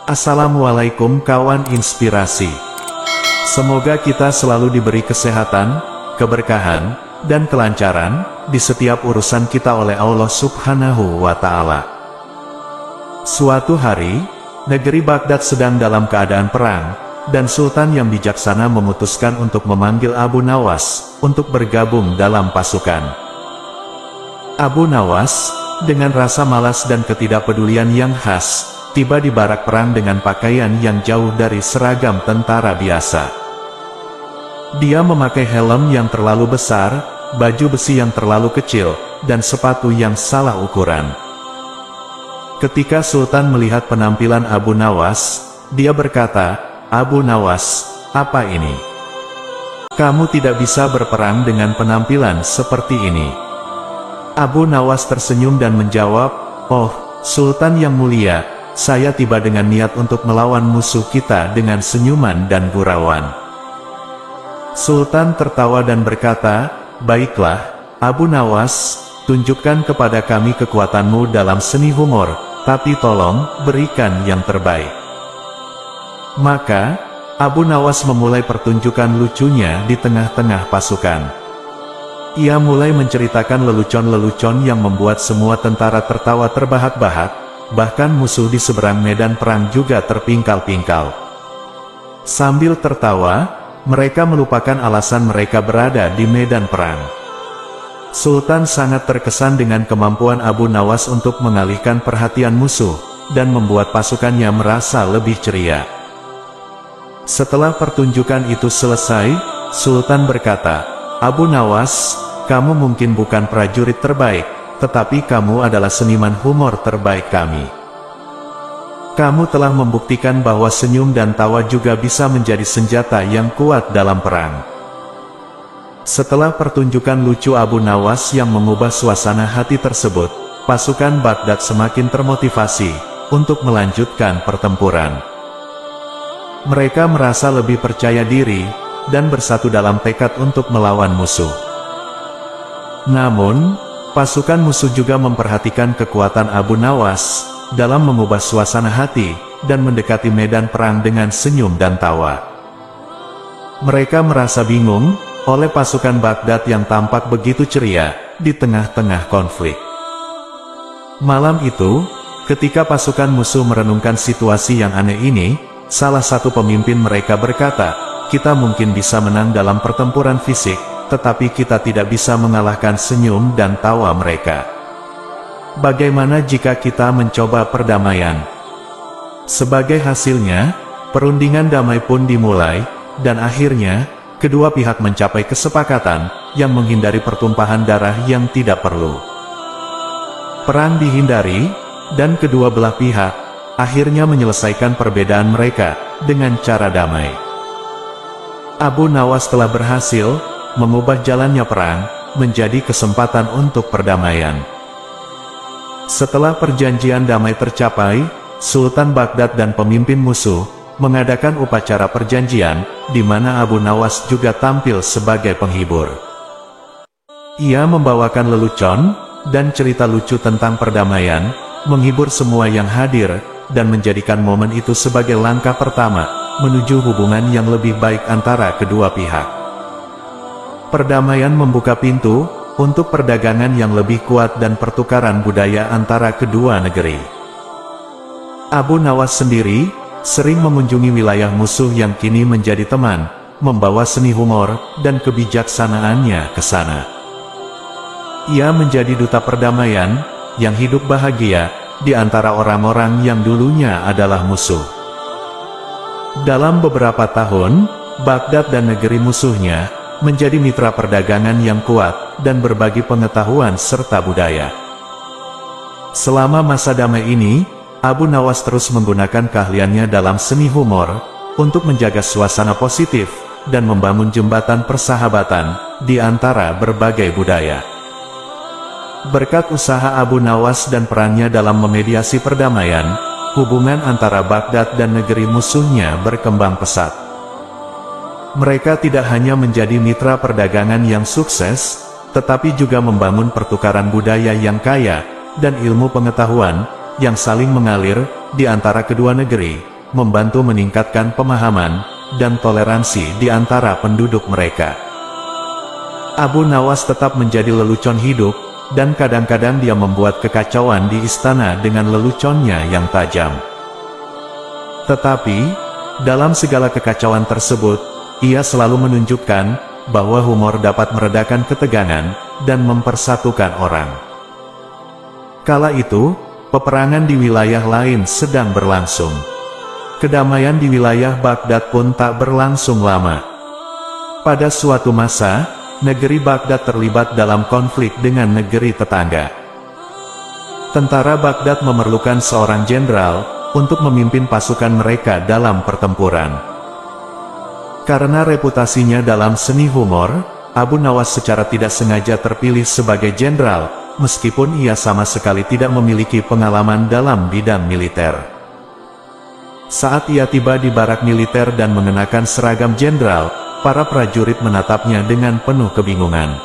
Assalamualaikum kawan inspirasi. Semoga kita selalu diberi kesehatan, keberkahan, dan kelancaran di setiap urusan kita oleh Allah Subhanahu wa Ta'ala. Suatu hari, negeri Baghdad sedang dalam keadaan perang, dan Sultan yang bijaksana memutuskan untuk memanggil Abu Nawas untuk bergabung dalam pasukan. Abu Nawas, dengan rasa malas dan ketidakpedulian yang khas, tiba di barak perang dengan pakaian yang jauh dari seragam tentara biasa. Dia memakai helm yang terlalu besar, baju besi yang terlalu kecil, dan sepatu yang salah ukuran. Ketika Sultan melihat penampilan Abu Nawas, dia berkata, "Abu Nawas, apa ini? Kamu tidak bisa berperang dengan penampilan seperti ini." Abu Nawas tersenyum dan menjawab, "Oh, Sultan yang mulia, saya tiba dengan niat untuk melawan musuh kita dengan senyuman dan gurauan." Sultan tertawa dan berkata, "Baiklah, Abu Nawas, tunjukkan kepada kami kekuatanmu dalam seni humor, tapi tolong, berikan yang terbaik." Maka, Abu Nawas memulai pertunjukan lucunya di tengah-tengah pasukan. Ia mulai menceritakan lelucon-lelucon yang membuat semua tentara tertawa terbahak-bahak. Bahkan musuh di seberang medan perang juga terpingkal-pingkal. Sambil tertawa, mereka melupakan alasan mereka berada di medan perang. Sultan sangat terkesan dengan kemampuan Abu Nawas untuk mengalihkan perhatian musuh, dan membuat pasukannya merasa lebih ceria. Setelah pertunjukan itu selesai, Sultan berkata, "Abu Nawas, kamu mungkin bukan prajurit terbaik, tetapi kamu adalah seniman humor terbaik kami. Kamu telah membuktikan bahwa senyum dan tawa juga bisa menjadi senjata yang kuat dalam perang." Setelah pertunjukan lucu Abu Nawas yang mengubah suasana hati tersebut, pasukan Baghdad semakin termotivasi untuk melanjutkan pertempuran. Mereka merasa lebih percaya diri, dan bersatu dalam tekad untuk melawan musuh. Namun, pasukan musuh juga memperhatikan kekuatan Abu Nawas dalam mengubah suasana hati dan mendekati medan perang dengan senyum dan tawa. Mereka merasa bingung oleh pasukan Baghdad yang tampak begitu ceria di tengah-tengah konflik. Malam itu, ketika pasukan musuh merenungkan situasi yang aneh ini, salah satu pemimpin mereka berkata, "Kita mungkin bisa menang dalam pertempuran fisik, tetapi kita tidak bisa mengalahkan senyum dan tawa mereka. Bagaimana jika kita mencoba perdamaian?" Sebagai hasilnya, perundingan damai pun dimulai, dan akhirnya, kedua pihak mencapai kesepakatan yang menghindari pertumpahan darah yang tidak perlu. Perang dihindari, dan kedua belah pihak akhirnya menyelesaikan perbedaan mereka dengan cara damai. Abu Nawas telah berhasil mengubah jalannya perang menjadi kesempatan untuk perdamaian. Setelah perjanjian damai tercapai, Sultan Baghdad dan pemimpin musuh mengadakan upacara perjanjian, di mana Abu Nawas juga tampil sebagai penghibur. Ia membawakan lelucon dan cerita lucu tentang perdamaian, menghibur semua yang hadir, dan menjadikan momen itu sebagai langkah pertama menuju hubungan yang lebih baik antara kedua pihak. Perdamaian membuka pintu untuk perdagangan yang lebih kuat dan pertukaran budaya antara kedua negeri. Abu Nawas sendiri sering mengunjungi wilayah musuh yang kini menjadi teman, membawa seni humor dan kebijaksanaannya ke sana. Ia menjadi duta perdamaian yang hidup bahagia di antara orang-orang yang dulunya adalah musuh. Dalam beberapa tahun, Baghdad dan negeri musuhnya menjadi mitra perdagangan yang kuat dan berbagi pengetahuan serta budaya. Selama masa damai ini, Abu Nawas terus menggunakan keahliannya dalam seni humor untuk menjaga suasana positif dan membangun jembatan persahabatan di antara berbagai budaya. Berkat usaha Abu Nawas dan perannya dalam memediasi perdamaian, hubungan antara Baghdad dan negeri musuhnya berkembang pesat. Mereka tidak hanya menjadi mitra perdagangan yang sukses, tetapi juga membangun pertukaran budaya yang kaya, dan ilmu pengetahuan, yang saling mengalir, di antara kedua negeri, membantu meningkatkan pemahaman dan toleransi di antara penduduk mereka. Abu Nawas tetap menjadi lelucon hidup, dan kadang-kadang dia membuat kekacauan di istana dengan leluconnya yang tajam. Tetapi, dalam segala kekacauan tersebut, ia selalu menunjukkan bahwa humor dapat meredakan ketegangan dan mempersatukan orang. Kala itu, peperangan di wilayah lain sedang berlangsung. Kedamaian di wilayah Baghdad pun tak berlangsung lama. Pada suatu masa, negeri Baghdad terlibat dalam konflik dengan negeri tetangga. Tentara Baghdad memerlukan seorang jenderal untuk memimpin pasukan mereka dalam pertempuran. Karena reputasinya dalam seni humor, Abu Nawas secara tidak sengaja terpilih sebagai jenderal, meskipun ia sama sekali tidak memiliki pengalaman dalam bidang militer. Saat ia tiba di barak militer dan mengenakan seragam jenderal, para prajurit menatapnya dengan penuh kebingungan.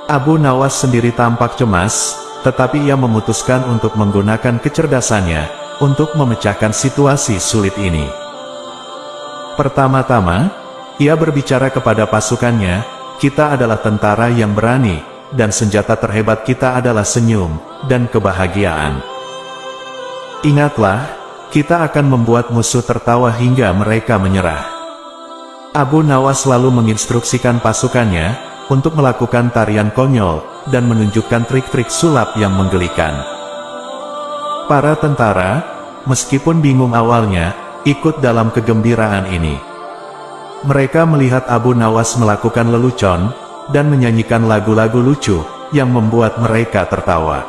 Abu Nawas sendiri tampak cemas, tetapi ia memutuskan untuk menggunakan kecerdasannya untuk memecahkan situasi sulit ini. Pertama-tama, ia berbicara kepada pasukannya, "Kita adalah tentara yang berani, dan senjata terhebat kita adalah senyum dan kebahagiaan. Ingatlah, kita akan membuat musuh tertawa hingga mereka menyerah." Abu Nawas lalu menginstruksikan pasukannya untuk melakukan tarian konyol dan menunjukkan trik-trik sulap yang menggelikan. Para tentara, meskipun bingung awalnya, ikut dalam kegembiraan ini. Mereka melihat Abu Nawas melakukan lelucon dan menyanyikan lagu-lagu lucu yang membuat mereka tertawa.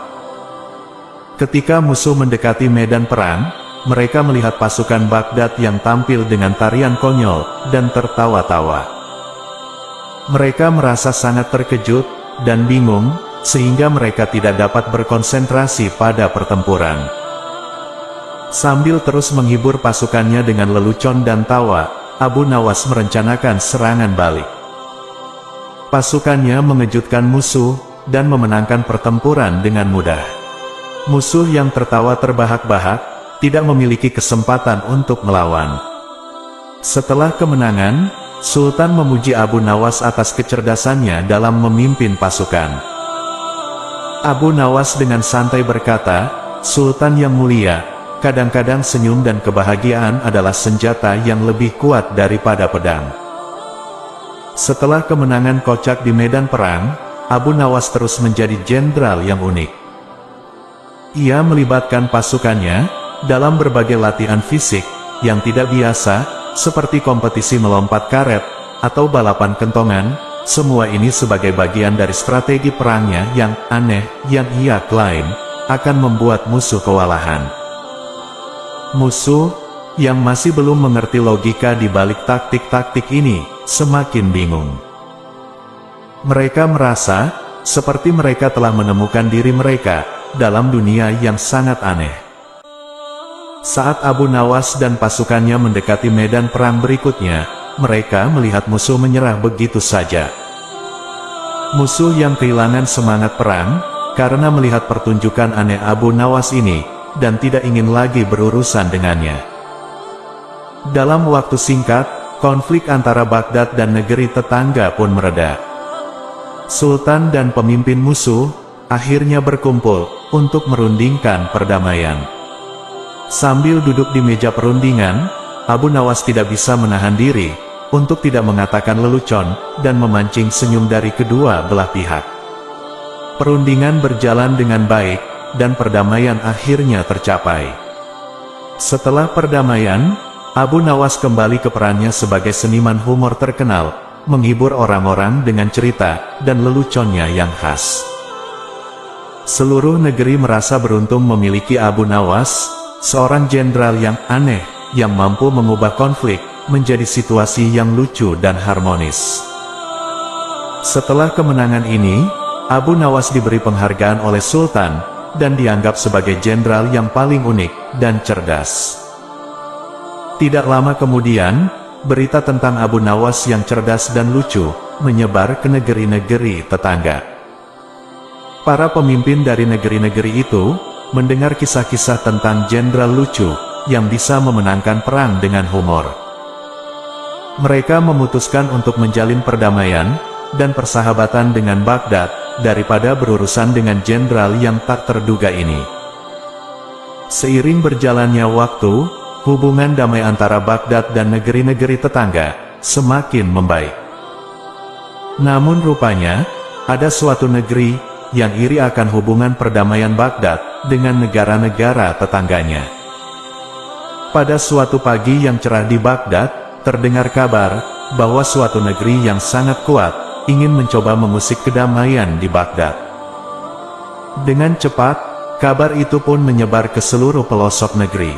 Ketika musuh mendekati medan perang, mereka melihat pasukan Baghdad yang tampil dengan tarian konyol dan tertawa-tawa. Mereka merasa sangat terkejut dan bingung, sehingga mereka tidak dapat berkonsentrasi pada pertempuran. Sambil terus menghibur pasukannya dengan lelucon dan tawa, Abu Nawas merencanakan serangan balik. Pasukannya mengejutkan musuh dan memenangkan pertempuran dengan mudah. Musuh yang tertawa terbahak-bahak tidak memiliki kesempatan untuk melawan. Setelah kemenangan, Sultan memuji Abu Nawas atas kecerdasannya dalam memimpin pasukan. Abu Nawas dengan santai berkata, "Sultan yang mulia, kadang-kadang senyum dan kebahagiaan adalah senjata yang lebih kuat daripada pedang." Setelah kemenangan kocak di medan perang, Abu Nawas terus menjadi jenderal yang unik. Ia melibatkan pasukannya dalam berbagai latihan fisik yang tidak biasa, seperti kompetisi melompat karet atau balapan kentongan. Semua ini sebagai bagian dari strategi perangnya yang aneh yang ia klaim akan membuat musuh kewalahan. Musuh, yang masih belum mengerti logika di balik taktik-taktik ini, semakin bingung. Mereka merasa, seperti mereka telah menemukan diri mereka, dalam dunia yang sangat aneh. Saat Abu Nawas dan pasukannya mendekati medan perang berikutnya, mereka melihat musuh menyerah begitu saja. Musuh yang kehilangan semangat perang, karena melihat pertunjukan aneh Abu Nawas ini, dan tidak ingin lagi berurusan dengannya. Dalam waktu singkat, konflik antara Baghdad dan negeri tetangga pun mereda. Sultan dan pemimpin musuh akhirnya berkumpul untuk merundingkan perdamaian. Sambil duduk di meja perundingan, Abu Nawas tidak bisa menahan diri untuk tidak mengatakan lelucon dan memancing senyum dari kedua belah pihak. Perundingan berjalan dengan baik, dan perdamaian akhirnya tercapai. Setelah perdamaian, Abu Nawas kembali ke perannya sebagai seniman humor terkenal, menghibur orang-orang dengan cerita dan leluconnya yang khas. Seluruh negeri merasa beruntung memiliki Abu Nawas, seorang jenderal yang aneh, yang mampu mengubah konflik menjadi situasi yang lucu dan harmonis. Setelah kemenangan ini, Abu Nawas diberi penghargaan oleh Sultan, dan dianggap sebagai jenderal yang paling unik dan cerdas. Tidak lama kemudian, berita tentang Abu Nawas yang cerdas dan lucu menyebar ke negeri-negeri tetangga. Para pemimpin dari negeri-negeri itu mendengar kisah-kisah tentang jenderal lucu yang bisa memenangkan perang dengan humor. Mereka memutuskan untuk menjalin perdamaian dan persahabatan dengan Baghdad, daripada berurusan dengan jenderal yang tak terduga ini. Seiring berjalannya waktu, hubungan damai antara Baghdad dan negeri-negeri tetangga semakin membaik. Namun rupanya, ada suatu negeri yang iri akan hubungan perdamaian Baghdad dengan negara-negara tetangganya. Pada suatu pagi yang cerah di Baghdad, terdengar kabar bahwa suatu negeri yang sangat kuat ingin mencoba mengusik kedamaian di Baghdad. Dengan cepat, kabar itu pun menyebar ke seluruh pelosok negeri.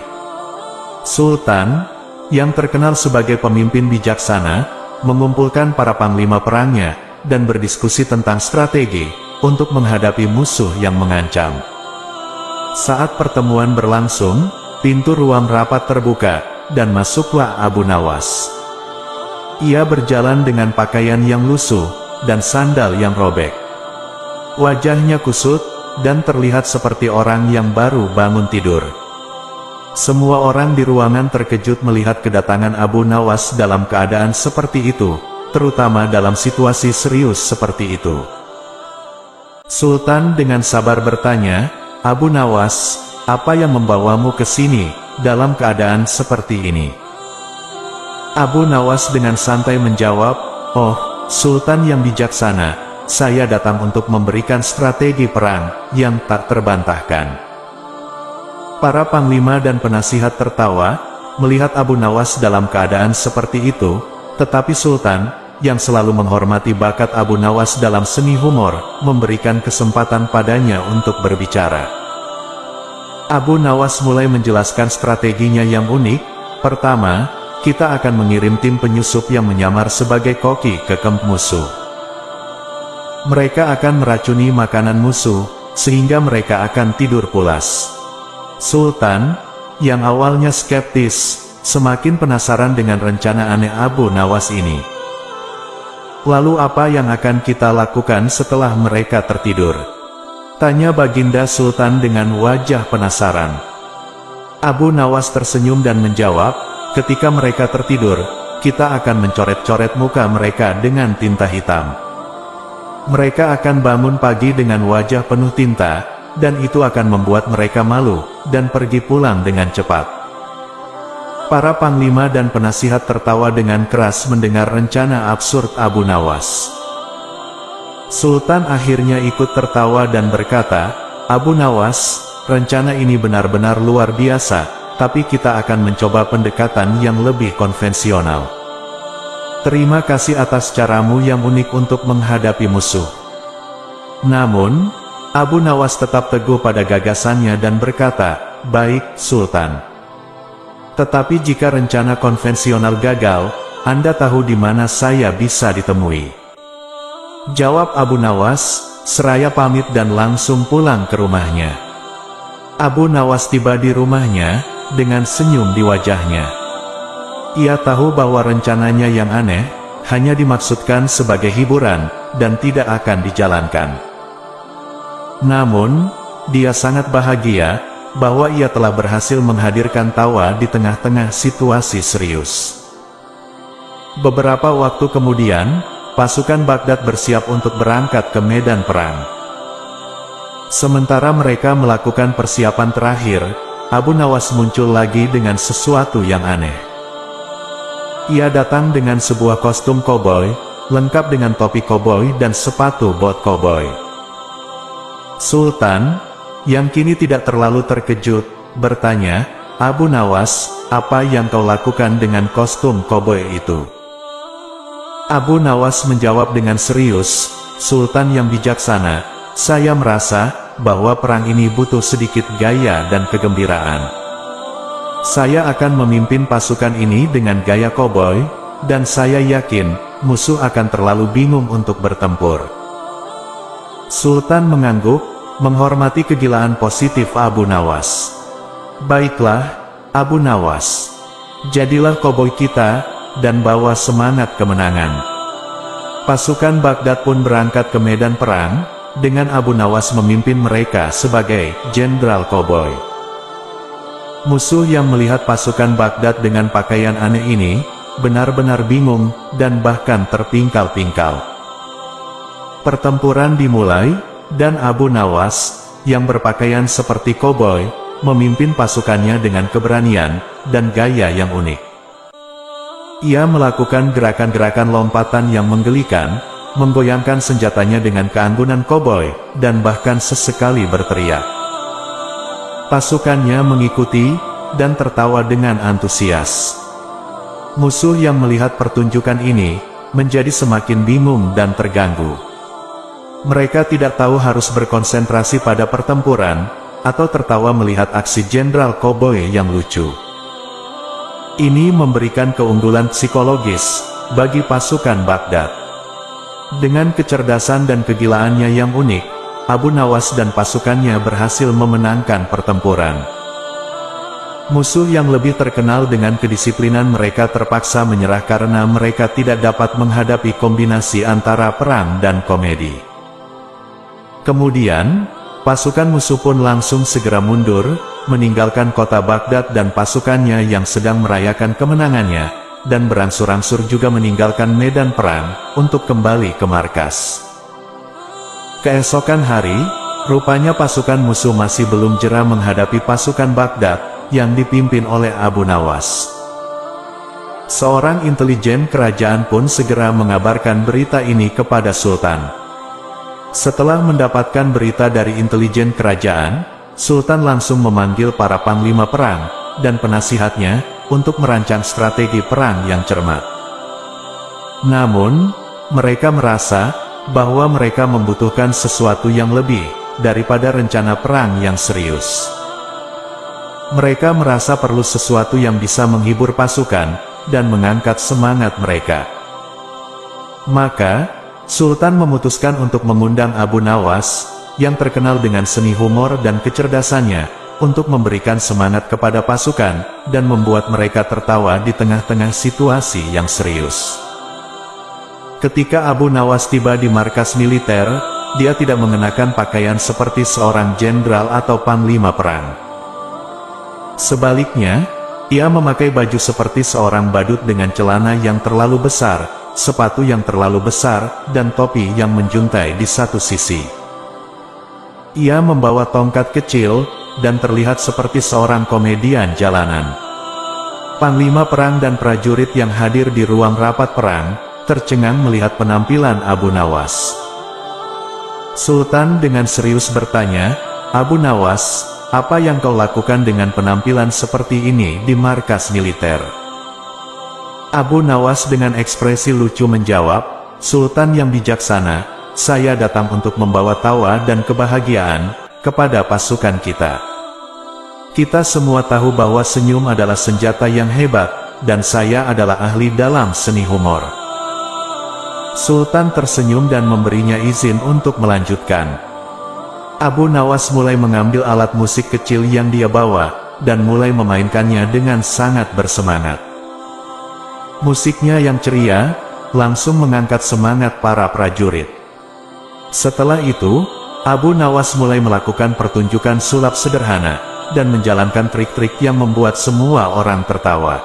Sultan, yang terkenal sebagai pemimpin bijaksana, mengumpulkan para panglima perangnya dan berdiskusi tentang strategi untuk menghadapi musuh yang mengancam. Saat pertemuan berlangsung, pintu ruang rapat terbuka, dan masuklah Abu Nawas. Ia berjalan dengan pakaian yang lusuh, dan sandal yang robek. Wajahnya kusut, dan terlihat seperti orang yang baru bangun tidur. Semua orang di ruangan terkejut melihat kedatangan Abu Nawas dalam keadaan seperti itu, terutama dalam situasi serius seperti itu. Sultan dengan sabar bertanya, "Abu Nawas, apa yang membawamu ke sini, dalam keadaan seperti ini?" Abu Nawas dengan santai menjawab, "Oh, Sultan yang bijaksana, saya datang untuk memberikan strategi perang yang tak terbantahkan." Para panglima dan penasihat tertawa, melihat Abu Nawas dalam keadaan seperti itu, tetapi Sultan, yang selalu menghormati bakat Abu Nawas dalam seni humor, memberikan kesempatan padanya untuk berbicara. Abu Nawas mulai menjelaskan strateginya yang unik. Pertama, kita akan mengirim tim penyusup yang menyamar sebagai koki ke kamp musuh. Mereka akan meracuni makanan musuh, sehingga mereka akan tidur pulas. Sultan, yang awalnya skeptis, semakin penasaran dengan rencana aneh Abu Nawas ini. "Lalu apa yang akan kita lakukan setelah mereka tertidur?" tanya Baginda Sultan dengan wajah penasaran. Abu Nawas tersenyum dan menjawab, "Ketika mereka tertidur, kita akan mencoret-coret muka mereka dengan tinta hitam. Mereka akan bangun pagi dengan wajah penuh tinta, dan itu akan membuat mereka malu, dan pergi pulang dengan cepat." Para panglima dan penasihat tertawa dengan keras mendengar rencana absurd Abu Nawas. Sultan akhirnya ikut tertawa dan berkata, "Abu Nawas, rencana ini benar-benar luar biasa, tapi kita akan mencoba pendekatan yang lebih konvensional. Terima kasih atas caramu yang unik untuk menghadapi musuh." Namun, Abu Nawas tetap teguh pada gagasannya dan berkata, "Baik, Sultan. Tetapi jika rencana konvensional gagal, Anda tahu di mana saya bisa ditemui?" jawab Abu Nawas, seraya pamit dan langsung pulang ke rumahnya. Abu Nawas tiba di rumahnya, dengan senyum di wajahnya. Ia tahu bahwa rencananya yang aneh, hanya dimaksudkan sebagai hiburan, dan tidak akan dijalankan. Namun, dia sangat bahagia bahwa ia telah berhasil menghadirkan tawa di tengah-tengah situasi serius. Beberapa waktu kemudian, pasukan Baghdad bersiap untuk berangkat ke medan perang. Sementara mereka melakukan persiapan terakhir, Abu Nawas muncul lagi dengan sesuatu yang aneh. Ia datang dengan sebuah kostum koboi, lengkap dengan topi koboi dan sepatu bot koboi. Sultan, yang kini tidak terlalu terkejut, bertanya, "Abu Nawas, apa yang kau lakukan dengan kostum koboi itu?" Abu Nawas menjawab dengan serius, "Sultan yang bijaksana, saya merasa bahwa perang ini butuh sedikit gaya dan kegembiraan. Saya akan memimpin pasukan ini dengan gaya koboi, dan saya yakin musuh akan terlalu bingung untuk bertempur." Sultan mengangguk, menghormati kegilaan positif Abu Nawas. "Baiklah, Abu Nawas. Jadilah koboi kita, dan bawa semangat kemenangan." Pasukan Baghdad pun berangkat ke medan perang, dengan Abu Nawas memimpin mereka sebagai jenderal koboi. Musuh yang melihat pasukan Baghdad dengan pakaian aneh ini, benar-benar bingung, dan bahkan terpingkal-pingkal. Pertempuran dimulai, dan Abu Nawas, yang berpakaian seperti koboi, memimpin pasukannya dengan keberanian, dan gaya yang unik. Ia melakukan gerakan-gerakan lompatan yang menggelikan, menggoyangkan senjatanya dengan keanggunan koboi, dan bahkan sesekali berteriak. Pasukannya mengikuti, dan tertawa dengan antusias. Musuh yang melihat pertunjukan ini, menjadi semakin bingung dan terganggu. Mereka tidak tahu harus berkonsentrasi pada pertempuran, atau tertawa melihat aksi Jenderal Koboi yang lucu. Ini memberikan keunggulan psikologis, bagi pasukan Baghdad. Dengan kecerdasan dan kegilaannya yang unik, Abu Nawas dan pasukannya berhasil memenangkan pertempuran. Musuh yang lebih terkenal dengan kedisiplinan mereka terpaksa menyerah karena mereka tidak dapat menghadapi kombinasi antara perang dan komedi. Kemudian, pasukan musuh pun langsung segera mundur, meninggalkan kota Baghdad dan pasukannya yang sedang merayakan kemenangannya, dan berangsur-angsur juga meninggalkan medan perang, untuk kembali ke markas. Keesokan hari, rupanya pasukan musuh masih belum jera menghadapi pasukan Baghdad, yang dipimpin oleh Abu Nawas. Seorang intelijen kerajaan pun segera mengabarkan berita ini kepada Sultan. Setelah mendapatkan berita dari intelijen kerajaan, Sultan langsung memanggil para panglima perang, dan penasihatnya, untuk merancang strategi perang yang cermat. Namun, mereka merasa, bahwa mereka membutuhkan sesuatu yang lebih, daripada rencana perang yang serius. Mereka merasa perlu sesuatu yang bisa menghibur pasukan, dan mengangkat semangat mereka. Maka, Sultan memutuskan untuk mengundang Abu Nawas, yang terkenal dengan seni humor dan kecerdasannya, untuk memberikan semangat kepada pasukan, dan membuat mereka tertawa di tengah-tengah situasi yang serius. Ketika Abu Nawas tiba di markas militer, dia tidak mengenakan pakaian seperti seorang jenderal atau panglima perang. Sebaliknya, ia memakai baju seperti seorang badut dengan celana yang terlalu besar, sepatu yang terlalu besar, dan topi yang menjuntai di satu sisi. Ia membawa tongkat kecil, dan terlihat seperti seorang komedian jalanan. Panglima perang dan prajurit yang hadir di ruang rapat perang, tercengang melihat penampilan Abu Nawas. Sultan dengan serius bertanya, "Abu Nawas, apa yang kau lakukan dengan penampilan seperti ini di markas militer?" Abu Nawas dengan ekspresi lucu menjawab, "Sultan yang bijaksana, saya datang untuk membawa tawa dan kebahagiaan kepada pasukan kita. Kita semua tahu bahwa senyum adalah senjata yang hebat, dan saya adalah ahli dalam seni humor." Sultan tersenyum dan memberinya izin untuk melanjutkan. Abu Nawas mulai mengambil alat musik kecil yang dia bawa, dan mulai memainkannya dengan sangat bersemangat. Musiknya yang ceria, langsung mengangkat semangat para prajurit. Setelah itu, Abu Nawas mulai melakukan pertunjukan sulap sederhana, dan menjalankan trik-trik yang membuat semua orang tertawa.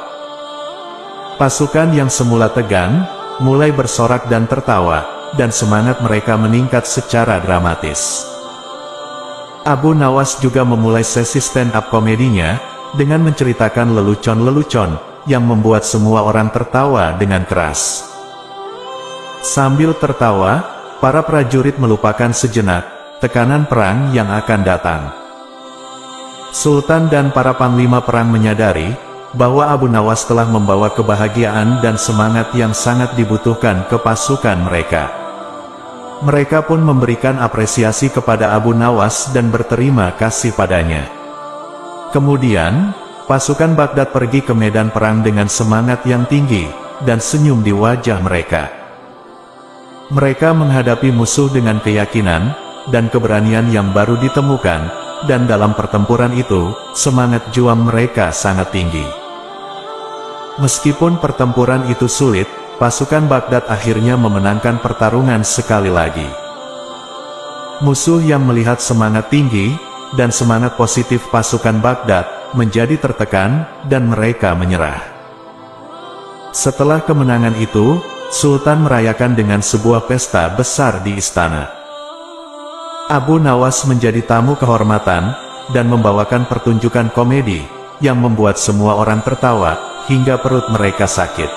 Pasukan yang semula tegang, mulai bersorak dan tertawa, dan semangat mereka meningkat secara dramatis. Abu Nawas juga memulai sesi stand-up komedinya, dengan menceritakan lelucon-lelucon, yang membuat semua orang tertawa dengan keras. Sambil tertawa, para prajurit melupakan sejenak, tekanan perang yang akan datang. Sultan dan para panglima perang menyadari, bahwa Abu Nawas telah membawa kebahagiaan dan semangat yang sangat dibutuhkan ke pasukan mereka. Mereka pun memberikan apresiasi kepada Abu Nawas dan berterima kasih padanya. Kemudian, pasukan Baghdad pergi ke medan perang dengan semangat yang tinggi, dan senyum di wajah mereka. Mereka menghadapi musuh dengan keyakinan, dan keberanian yang baru ditemukan, dan dalam pertempuran itu, semangat juang mereka sangat tinggi. Meskipun pertempuran itu sulit, pasukan Baghdad akhirnya memenangkan pertarungan sekali lagi. Musuh yang melihat semangat tinggi, dan semangat positif pasukan Baghdad, menjadi tertekan, dan mereka menyerah. Setelah kemenangan itu, Sultan merayakan dengan sebuah pesta besar di istana. Abu Nawas menjadi tamu kehormatan, dan membawakan pertunjukan komedi, yang membuat semua orang tertawa, hingga perut mereka sakit.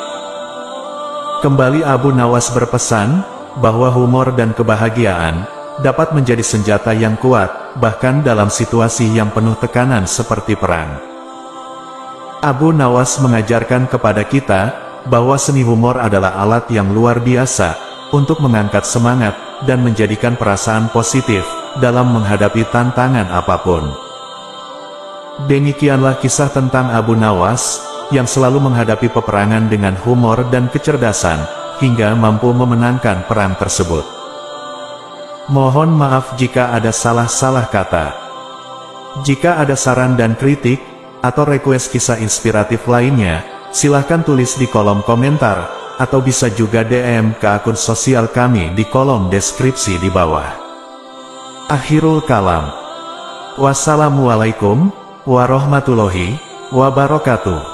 Kembali Abu Nawas berpesan, bahwa humor dan kebahagiaan, dapat menjadi senjata yang kuat, bahkan dalam situasi yang penuh tekanan seperti perang. Abu Nawas mengajarkan kepada kita, bahwa seni humor adalah alat yang luar biasa, untuk mengangkat semangat, dan menjadikan perasaan positif, dalam menghadapi tantangan apapun. Demikianlah kisah tentang Abu Nawas, yang selalu menghadapi peperangan dengan humor dan kecerdasan, hingga mampu memenangkan perang tersebut. Mohon maaf jika ada salah-salah kata. Jika ada saran dan kritik, atau request kisah inspiratif lainnya, silahkan tulis di kolom komentar, atau bisa juga DM ke akun sosial kami di kolom deskripsi di bawah. Akhirul kalam. Wassalamualaikum warahmatullahi wabarakatuh.